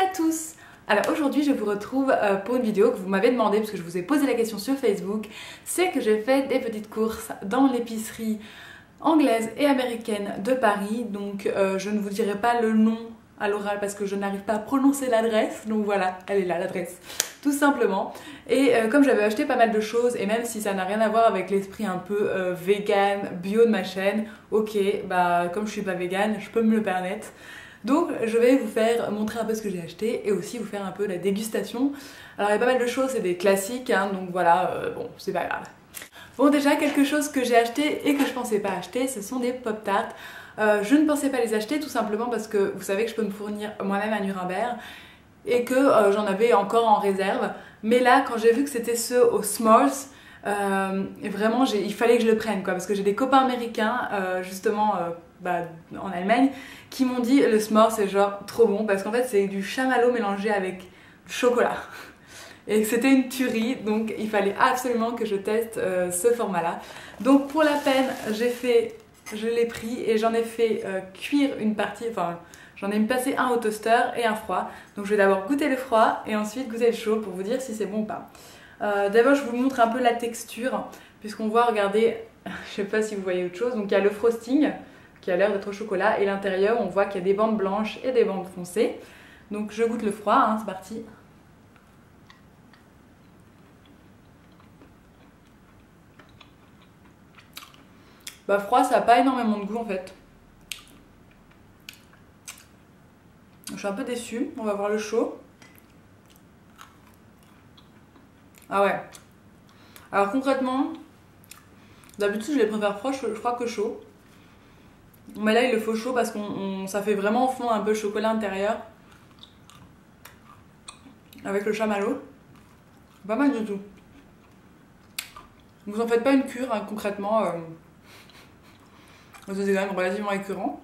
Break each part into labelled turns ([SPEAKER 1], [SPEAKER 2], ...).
[SPEAKER 1] à tous! Alors aujourd'hui je vous retrouve pour une vidéo que vous m'avez demandé parce que je vous ai posé la question sur Facebook. C'est que j'ai fait des petites courses dans l'épicerie anglaise et américaine de Paris. Donc je ne vous dirai pas le nom à l'oral parce que je n'arrive pas à prononcer l'adresse. Donc voilà, elle est là l'adresse, tout simplement. Et comme j'avais acheté pas mal de choses, et même si ça n'a rien à voir avec l'esprit un peu vegan, bio de ma chaîne, ok, bah comme je suis pas vegan, je peux me le permettre. Donc je vais vous faire montrer un peu ce que j'ai acheté et aussi vous faire un peu la dégustation. Alors il y a pas mal de choses, c'est des classiques, hein, donc voilà, bon, c'est pas grave. Bon, déjà quelque chose que j'ai acheté et que je pensais pas acheter, ce sont des Pop-Tarts. Je ne pensais pas les acheter tout simplement parce que vous savez que je peux me fournir moi-même à Nuremberg et que j'en avais encore en réserve. Mais là, quand j'ai vu que c'était ceux au S'mores, vraiment il fallait que je le prenne quoi, parce que j'ai des copains américains justement en Allemagne qui m'ont dit le S'mores c'est genre trop bon parce qu'en fait c'est du chamallow mélangé avec du chocolat et c'était une tuerie, donc il fallait absolument que je teste ce format là. Donc pour la peine je l'ai pris et j'en ai fait cuire une partie, enfin j'en ai passé un au toaster et un froid. Donc je vais d'abord goûter le froid et ensuite goûter le chaud pour vous dire si c'est bon ou pas. D'abord je vous montre un peu la texture puisqu'on voit, regardez, je sais pas si vous voyez autre chose, donc il y a le frosting qui a l'air d'être au chocolat et l'intérieur on voit qu'il y a des bandes blanches et des bandes foncées. Donc je goûte le froid, hein, c'est parti. Bah froid ça n'a pas énormément de goût en fait. Je suis un peu déçue, on va voir le chaud. Ah ouais. Alors concrètement, d'habitude je les préfère froids, je crois que chaud. Mais là il le faut chaud parce que ça fait vraiment fondre un peu le chocolat intérieur. Avec le chamallow. Pas mal du tout. Vous en faites pas une cure hein, concrètement. C'est quand même relativement récurrent.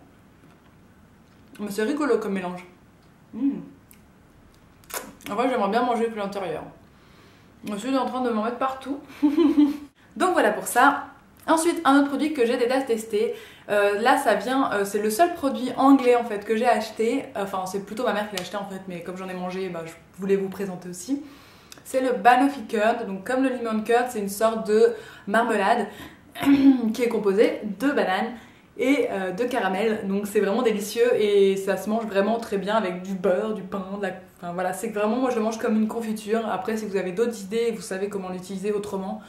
[SPEAKER 1] Mais c'est rigolo comme mélange. En vrai j'aimerais bien manger plus l'intérieur. Je suis en train de m'en mettre partout. Donc voilà pour ça. Ensuite, un autre produit que j'ai déjà testé. Là, ça vient, c'est le seul produit anglais en fait que j'ai acheté. Enfin, c'est plutôt ma mère qui l'a acheté en fait, mais comme j'en ai mangé, bah, je voulais vous présenter aussi. C'est le Banoffee Curd. Donc, comme le lemon curd, c'est une sorte de marmelade qui est composée de bananes et de caramel. Donc, c'est vraiment délicieux et ça se mange vraiment très bien avec du beurre, du pain, enfin voilà, c'est vraiment, moi je le mange comme une confiture. Après, si vous avez d'autres idées, vous savez comment l'utiliser autrement.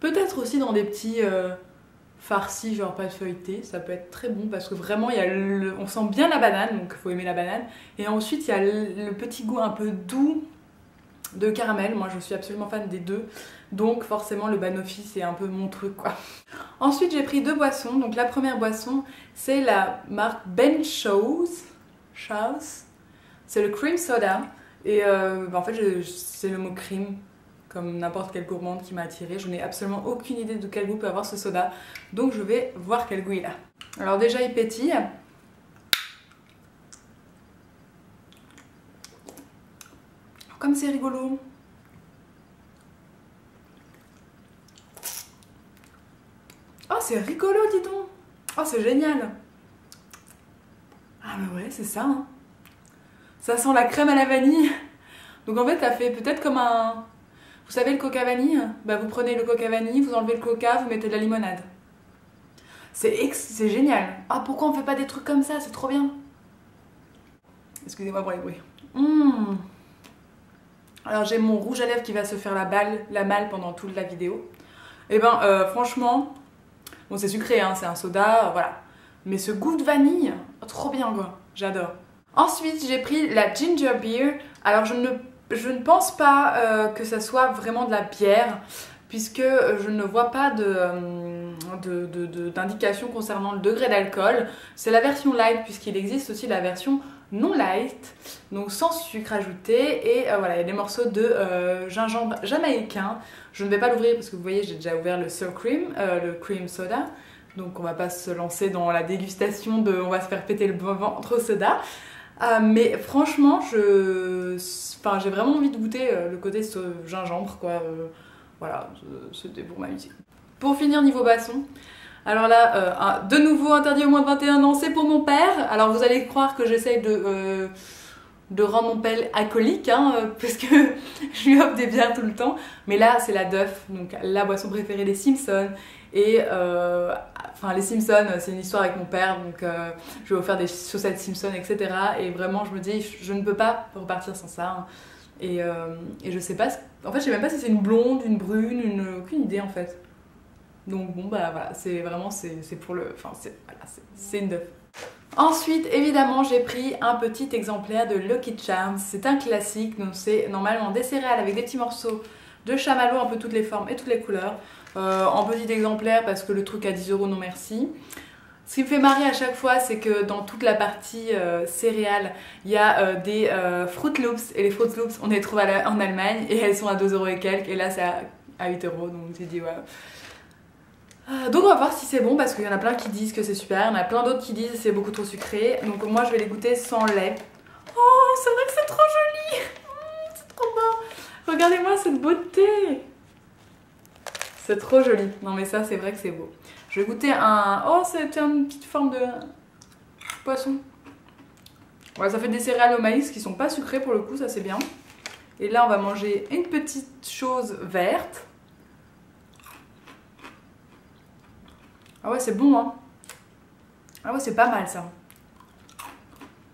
[SPEAKER 1] Peut-être aussi dans des petits farcis, genre pâte feuilletée, ça peut être très bon parce que vraiment on sent bien la banane, donc il faut aimer la banane. Et ensuite il y a le petit goût un peu doux de caramel, moi je suis absolument fan des deux. Donc forcément le Banoffee c'est un peu mon truc quoi. Ensuite j'ai pris deux boissons, donc la première boisson c'est la marque Ben Shaw's, c'est le cream soda. Et en fait c'est le mot cream, comme n'importe quelle gourmande qui m'a attirée. Je n'ai absolument aucune idée de quel goût peut avoir ce soda. Donc je vais voir quel goût il a. Alors déjà il pétille. Comme c'est rigolo. Oh c'est rigolo dis donc. Oh c'est génial. Ah mais ouais c'est ça hein. Ça sent la crème à la vanille. Donc en fait ça fait peut-être comme un... Vous savez le coca vanille? Bah vous prenez le coca vanille, vous enlevez le coca, vous mettez de la limonade. C'est génial. Ah pourquoi on fait pas des trucs comme ça? C'est trop bien. Excusez-moi pour les bruits. Alors j'ai mon rouge à lèvres qui va se faire la malle pendant toute la vidéo. Et ben franchement, bon c'est sucré hein, c'est un soda, voilà. Mais ce goût de vanille, trop bien quoi, j'adore. Ensuite j'ai pris la ginger beer. Alors je ne pense pas que ça soit vraiment de la bière puisque je ne vois pas d'indication concernant le degré d'alcool. C'est la version light puisqu'il existe aussi la version non light, donc sans sucre ajouté. Et voilà, il y a des morceaux de gingembre jamaïcain. Je ne vais pas l'ouvrir parce que vous voyez j'ai déjà ouvert le Sour Cream, le cream soda. Donc on va pas se lancer dans la dégustation de on va se faire péter le ventre au soda. Mais franchement, j'ai vraiment envie de goûter le côté ce gingembre quoi. Voilà, c'était pour m'amuser. Pour finir niveau boisson, alors là, de nouveau interdit au moins de 21 ans, c'est pour mon père. Alors vous allez croire que j'essaye de rendre mon père alcoolique, hein, parce que je lui offre des bières tout le temps. Mais là, c'est la Duff, donc la boisson préférée des Simpsons. Et enfin, les Simpsons, c'est une histoire avec mon père, donc je vais offrir des chaussettes Simpsons, etc. Et vraiment, je me dis, je ne peux pas repartir sans ça. Hein. Et je sais pas, en fait, je sais même pas si c'est une blonde, une brune, aucune idée en fait. Donc bon, bah voilà, c'est vraiment, c'est pour le, enfin, voilà, c'est une Duff. Ensuite, évidemment, j'ai pris un petit exemplaire de Lucky Charms. C'est un classique, donc c'est normalement des céréales avec des petits morceaux de chamallow, un peu toutes les formes et toutes les couleurs. En petit exemplaire parce que le truc à 10 € non merci. Ce qui me fait marrer à chaque fois, c'est que dans toute la partie céréales, il y a des Fruit Loops. Et les Fruit Loops, on les trouve en Allemagne et elles sont à 2 € et quelques. Et là, c'est à 8 €. Donc j'ai dit, ouais. Donc on va voir si c'est bon parce qu'il y en a plein qui disent que c'est super, il y en a plein d'autres qui disent que c'est beaucoup trop sucré. Donc moi je vais les goûter sans lait. Oh, c'est vrai que c'est trop joli. C'est trop beau. Regardez-moi cette beauté. C'est trop joli. Non mais ça c'est vrai que c'est beau. Je vais goûter un... Oh, c'était une petite forme de poisson. Ouais, ça fait des céréales au maïs qui sont pas sucrées pour le coup, ça c'est bien. Et là on va manger une petite chose verte. Ah ouais, c'est bon, hein. Ah ouais, c'est pas mal, ça.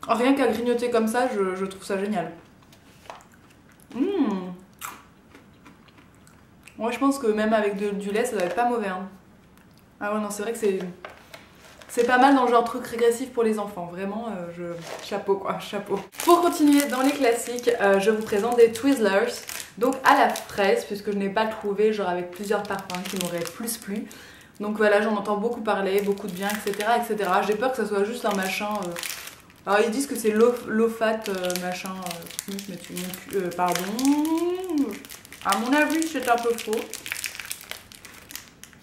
[SPEAKER 1] Rien qu'à grignoter comme ça, je trouve ça génial. Ouais, je pense que même avec du lait, ça doit être pas mauvais, hein. Ah ouais, non, c'est vrai que c'est pas mal dans le genre truc régressif pour les enfants. Vraiment, chapeau, quoi, chapeau. Pour continuer dans les classiques, je vous présente des Twizzlers. Donc à la fraise, puisque je n'ai pas trouvé, genre avec plusieurs parfums qui m'auraient plus plu. Donc voilà, j'en entends beaucoup parler, beaucoup de bien, etc. etc. J'ai peur que ça soit juste un machin... Alors ils disent que c'est low fat machin... pardon... À mon avis, c'est un peu faux.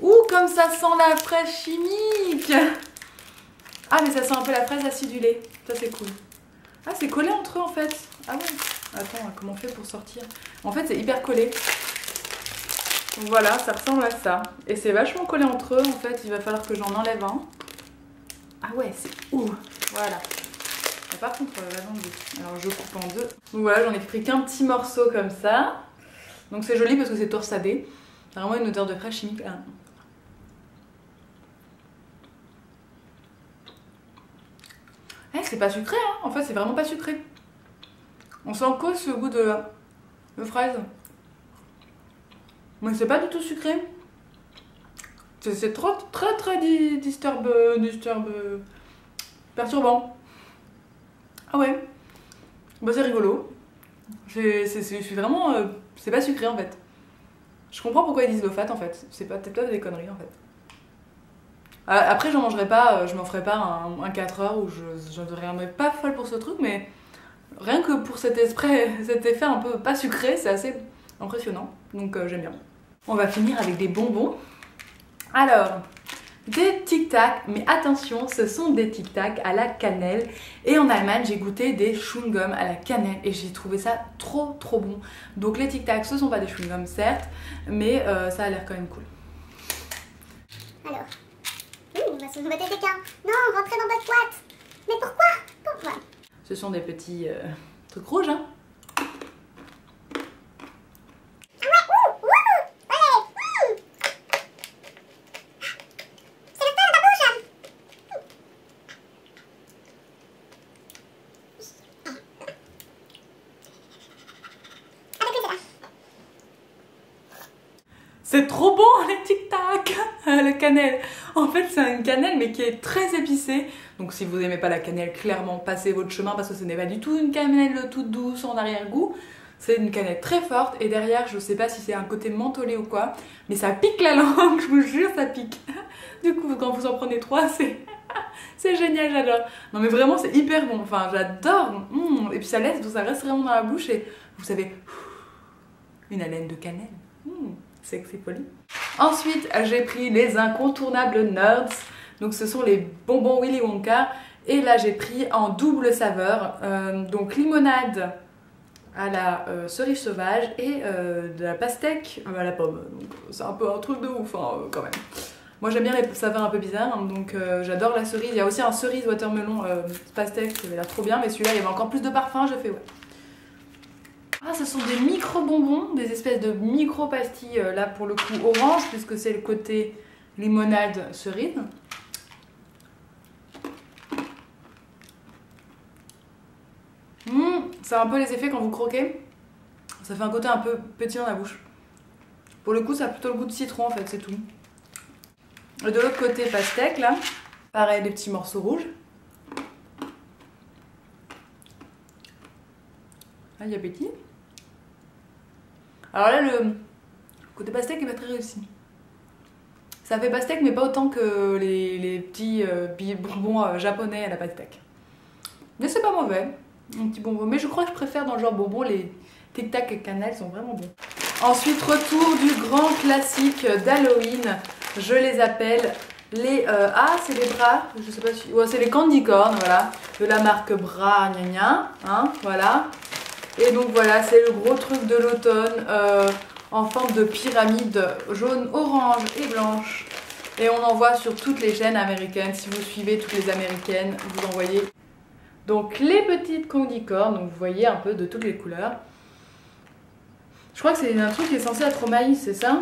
[SPEAKER 1] Ouh, comme ça sent la fraise chimique! Ah, mais ça sent un peu la fraise acidulée. Ça, c'est cool. Ah, c'est collé entre eux, en fait. Ah ouais. Attends, comment on fait pour sortir? En fait, c'est hyper collé. Donc voilà, ça ressemble à ça. Et c'est vachement collé entre eux, en fait. Il va falloir que j'en enlève un. Ah ouais, c'est... Ouh, voilà. Et par contre, la viande... Alors, je coupe en deux. Donc voilà, j'en ai pris qu'un petit morceau comme ça. Donc c'est joli parce que c'est torsadé. C'est vraiment une odeur de fraise chimique. Eh, c'est pas sucré, hein. En fait, c'est vraiment pas sucré. On sent que ce goût de fraise. Mais c'est pas du tout sucré. C'est très perturbant. Ah ouais. Bah c'est rigolo. Je suis vraiment... c'est pas sucré en fait. Je comprends pourquoi ils disent low fat en fait. C'est peut-être pas des conneries en fait. Après j'en mangerai pas, je m'en ferai pas un 4 heures où je ne deviendrai pas folle pour ce truc, mais rien que pour cet effet un peu pas sucré, c'est assez impressionnant. Donc j'aime bien. On va finir avec des bonbons. Alors, des Tic Tac, mais attention, ce sont des Tic Tac à la cannelle. Et en Allemagne, j'ai goûté des chewing-gums à la cannelle et j'ai trouvé ça trop bon. Donc les Tic Tac, ce sont pas des chewing-gums certes, mais ça a l'air quand même cool.
[SPEAKER 2] Alors, on va se boîte des cas. Non, rentrez dans votre boîte. Mais pourquoi?
[SPEAKER 1] Ce sont des petits trucs rouges, hein. C'est trop bon les Tic Tac. La cannelle. En fait c'est une cannelle mais qui est très épicée. Donc si vous n'aimez pas la cannelle, clairement passez votre chemin parce que ce n'est pas du tout une cannelle toute douce en arrière-goût. C'est une cannelle très forte et derrière je sais pas si c'est un côté mentholé ou quoi. Mais ça pique la langue, je vous jure ça pique. Du coup quand vous en prenez 3 c'est génial, j'adore. Non mais vraiment c'est hyper bon, enfin j'adore. Et puis ça reste vraiment dans la bouche et vous savez, une haleine de cannelle. Sexy poli. Ensuite, j'ai pris les incontournables Nerds. Donc ce sont les bonbons Willy Wonka. Et là, j'ai pris en double saveur. Donc limonade à la cerise sauvage et de la pastèque à la pomme. Donc c'est un peu un truc de ouf hein, quand même. Moi j'aime bien les saveurs un peu bizarres, hein, donc j'adore la cerise. Il y a aussi un cerise watermelon pastèque qui avait l'air trop bien, mais celui-là il y avait encore plus de parfum, j'ai fait ouais. Ah, ce sont des micro-bonbons, des espèces de micro-pastilles, là pour le coup orange, puisque c'est le côté limonade cerise. Ça a un peu les effets quand vous croquez. Ça fait un côté un peu petit dans la bouche. Pour le coup, ça a plutôt le goût de citron en fait, c'est tout. Et de l'autre côté, pastèque là. Pareil, des petits morceaux rouges. Ah, il y a appétit. Alors là, le côté pastèque est pas très réussi. Ça fait pastèque, mais pas autant que les petits bonbons japonais à la pastèque. Mais c'est pas mauvais. Un petit bonbon. Mais je crois que je préfère dans le genre bonbon les Tic Tac et cannelle sont vraiment bons. Ensuite, retour du grand classique d'Halloween. Je les appelle les... c'est les bras, je sais pas si... Ouais, c'est les candy corn, voilà. De la marque Bra, gna gna, hein, voilà. Et donc voilà, c'est le gros truc de l'automne en forme de pyramide jaune, orange et blanche. Et on en voit sur toutes les chaînes américaines. Si vous suivez toutes les américaines, vous en voyez. Donc les petites candy corn, donc vous voyez un peu de toutes les couleurs. Je crois que c'est un truc qui est censé être au maïs, c'est ça?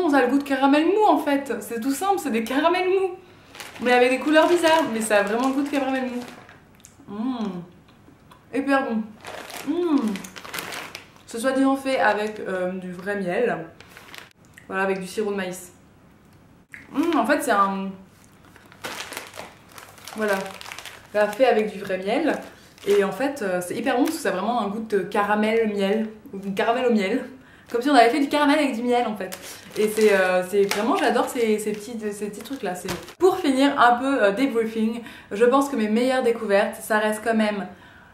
[SPEAKER 1] Ça a le goût de caramel mou en fait. C'est tout simple, c'est des caramels mous. Mais avec des couleurs bizarres. Mais ça a vraiment le goût de caramel mou. Hyper bon. Ce soit disant fait avec du vrai miel. Voilà, avec du sirop de maïs. En fait, c'est un... Voilà. Là, fait avec du vrai miel. Et en fait, c'est hyper bon parce que ça a vraiment un goût de caramel miel. Ou caramel au miel. Comme si on avait fait du caramel avec du miel en fait. Et c'est vraiment, j'adore ces petits trucs là. Pour finir, un peu débriefing. Je pense que mes meilleures découvertes, ça reste quand même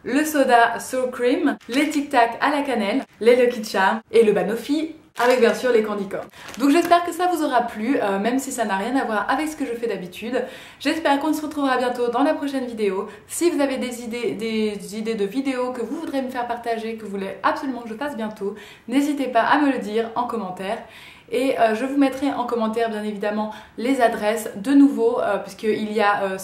[SPEAKER 1] le soda sour cream, les Tic Tac à la cannelle, les Lucky Charms et le banoffee. Avec bien sûr les candy corn. Donc j'espère que ça vous aura plu, même si ça n'a rien à voir avec ce que je fais d'habitude. J'espère qu'on se retrouvera bientôt dans la prochaine vidéo. Si vous avez des idées de vidéos que vous voudrez me faire partager, que vous voulez absolument que je fasse bientôt, n'hésitez pas à me le dire en commentaire. Et je vous mettrai en commentaire bien évidemment les adresses de nouveau, puisqu'il y a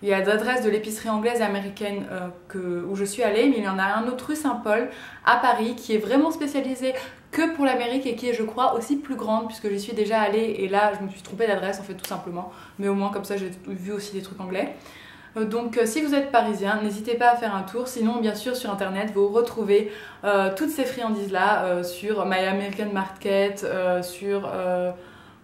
[SPEAKER 1] il y a l'adresse de l'épicerie anglaise et américaine où je suis allée, mais il y en a un autre rue Saint-Paul à Paris qui est vraiment spécialisé que pour l'Amérique et qui est je crois aussi plus grande puisque j'y suis déjà allée et là je me suis trompée d'adresse en fait tout simplement, mais au moins comme ça j'ai vu aussi des trucs anglais. Donc si vous êtes parisien, n'hésitez pas à faire un tour, sinon bien sûr sur internet vous retrouvez toutes ces friandises là sur My American Market, sur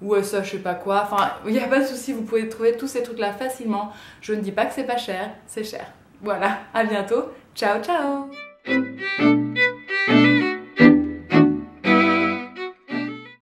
[SPEAKER 1] USA je sais pas quoi, enfin il n'y a pas de souci, vous pouvez trouver tous ces trucs là facilement. Je ne dis pas que c'est pas cher, c'est cher. Voilà, à bientôt, ciao ciao.